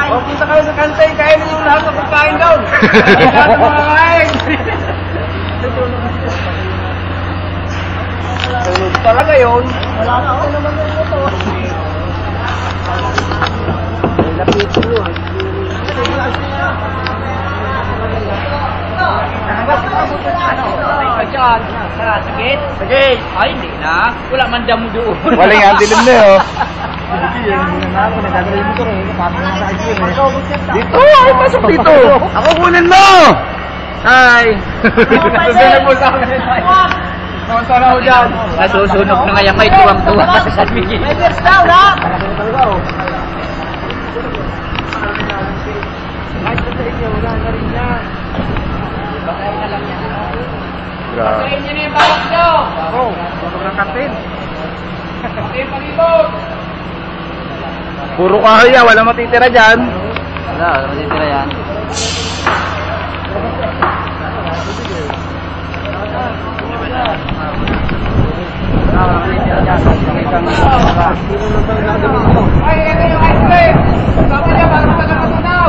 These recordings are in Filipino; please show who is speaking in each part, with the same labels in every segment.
Speaker 1: O, punta kayo sa kantay, kainin yung lahat ng pagkain doon. Lahat ng mga kain. Tulog talaga yun. Wala na ako naman yung ito. May lapit yun. Sakit? Sakit. Ay, hindi na. Wala man damo doon.
Speaker 2: Wala nga, dilim na yun. Dito, ay pasok dito. Ako kunin mo. Ay.
Speaker 1: Nasusunog mo sa akin. Kamusta na ho dyan?
Speaker 3: Nasusunog na ngayon, may tuwang-tuwa sa San Miguel.
Speaker 1: May beers daw, ha? Kahit sa inyo, wala na rin yan. Bakay na lang yan. Bakay nyo na yung bawat nyo. Oo, bakit ng kapin. Kapin, palibog.
Speaker 2: Puro kahaya, wala matitira dyan.
Speaker 3: Wala matitira yan.
Speaker 1: Ay, ito yung ice cream. Sabi niya, parang magkakatunaw.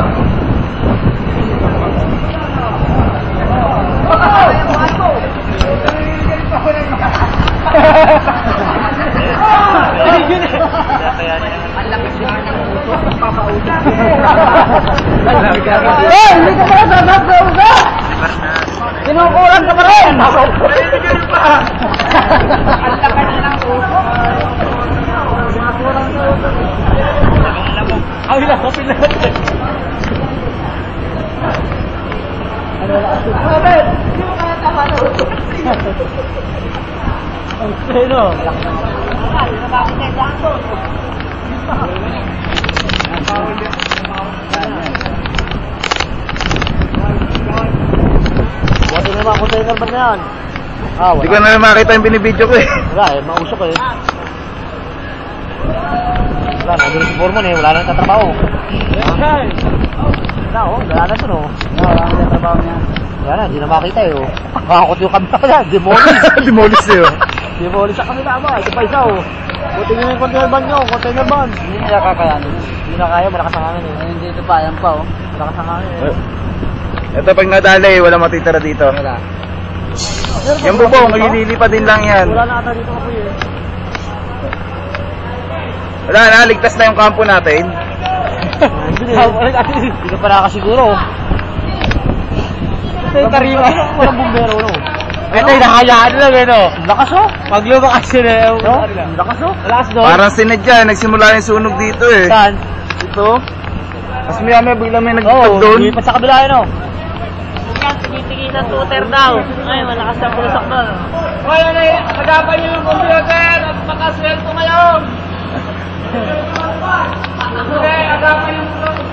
Speaker 1: Hindi ka pala sasab sa uga! Sinukulang ka pa rin! Nahihigil pa! Ang laka na ng uso! Ay, lakapin na natin! Ano na kasi? Robert! Hindi mo kaya tama na uso! Ang seno! Ay, nakakit na Jackson!
Speaker 3: Wala naman container ba na yan?
Speaker 2: Hindi ko na makita yung binibidyo ko eh.
Speaker 3: Wala eh, mausok eh. Wala, nandun si Foreman eh, wala nang tatrabaho. Wala oh, wala na dun oh.
Speaker 1: Wala ang trabaho niya.
Speaker 3: Wala na, hindi na makita eh oh. Kakakot yung kamera na, demolish.
Speaker 2: Demolis eh oh.
Speaker 3: Demolish sa kamera ba, ito pa isa oh. Buti nyo yung container van nyo, container van.
Speaker 1: Hindi nila kakayanin.
Speaker 3: Hindi na kaya, malakas ang hangin eh.
Speaker 1: Hindi ito pa, yan pa oh.
Speaker 3: Malakas ang hangin eh.
Speaker 2: Ito pag nadali, wala matitira dito.
Speaker 1: Wala.
Speaker 2: Yung bubong, ililipa din lang yan.
Speaker 3: Wala na ata dito kapoy eh.
Speaker 2: Wala na, ligtas na yung kampo natin.
Speaker 3: Hindi ka pa nakasiguro.
Speaker 1: Ito yung karima.
Speaker 3: Walang bumbero no.
Speaker 1: Ito yung nakayaan lang eh no.
Speaker 3: Lakas oh.
Speaker 1: Pag lumakas yun eh.
Speaker 3: Lakas oh.
Speaker 1: Lakas doon.
Speaker 2: Parang sinadya, nagsimula yung sunog dito eh.
Speaker 1: Saan?
Speaker 2: Ito. Tapos may bigla may nagtag doon.
Speaker 3: Hindi pa sa kabila yun oh.
Speaker 1: Yan, tigitigitan tutor daw. Ay, malakas ang pulusak doon. Hoy, ano eh, agapan niyo yung computer at makaswelto ngayon. Okay, agapan yung computer.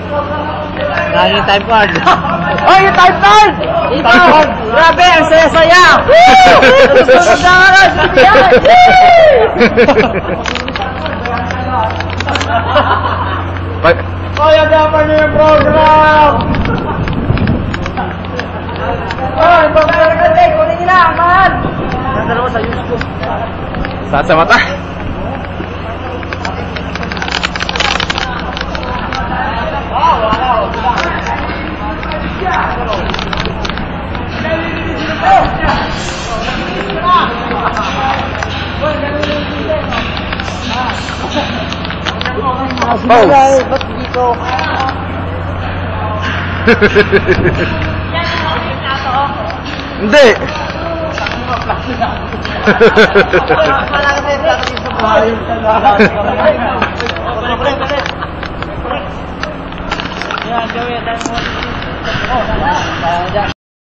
Speaker 3: Nani yung time card.
Speaker 1: Hoy, yung time card! Ito! Grabe, ang saya-saya! Susunod na nga, sisiyan! Hoy, agapan niyo yung program! Hoy, pagkakaroon ka din, kunin nila, man!
Speaker 3: Nandalo ko sa YouTube.
Speaker 2: Saan sa mata?
Speaker 1: Pause! Ba't dito?
Speaker 2: Hindi!
Speaker 1: Wala ka tayo plato dito sa buhay. Yan, gawin.